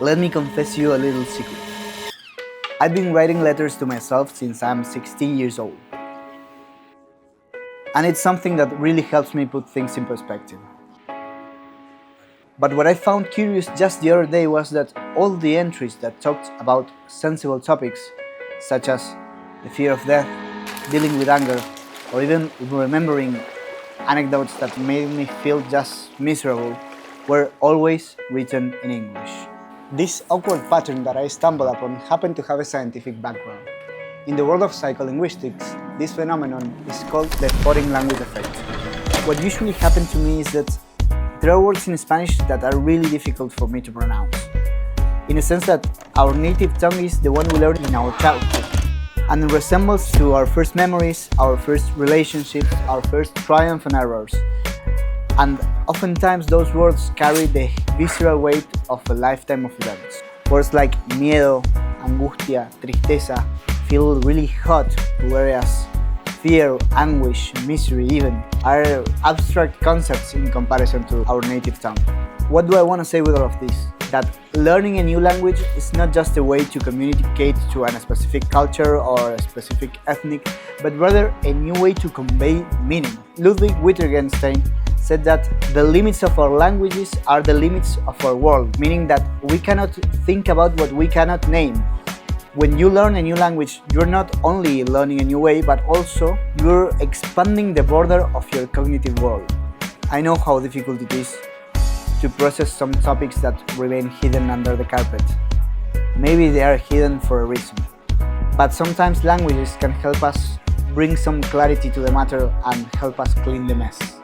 Let me confess you a little secret. I've been writing letters to myself since I'm 16 years old. And it's something that really helps me put things in perspective. But what I found curious just the other day was that all the entries that talked about sensible topics, such as the fear of death, dealing with anger, or even remembering anecdotes that made me feel just miserable, were always written in English. This awkward pattern that I stumbled upon happened to have a scientific background. In the world of psycholinguistics, this phenomenon is called the foreign language effect. What usually happens to me is that there are words in Spanish that are really difficult for me to pronounce, in a sense that our native tongue is the one we learn in our childhood, and resembles to our first memories, our first relationships, our first triumphs and errors. And oftentimes those words carry the visceral weight of a lifetime of events. Words like miedo, angustia, tristeza feel really hot, whereas fear, anguish, misery even are abstract concepts in comparison to our native tongue. What do I want to say with all of this? That learning a new language is not just a way to communicate to a specific culture or a specific ethnic, but rather a new way to convey meaning. Ludwig Wittgenstein said that the limits of our languages are the limits of our world, meaning that we cannot think about what we cannot name. When you learn a new language, you're not only learning a new way, but also you're expanding the border of your cognitive world. I know how difficult it is to process some topics that remain hidden under the carpet. Maybe they are hidden for a reason. But sometimes languages can help us bring some clarity to the matter and help us clean the mess.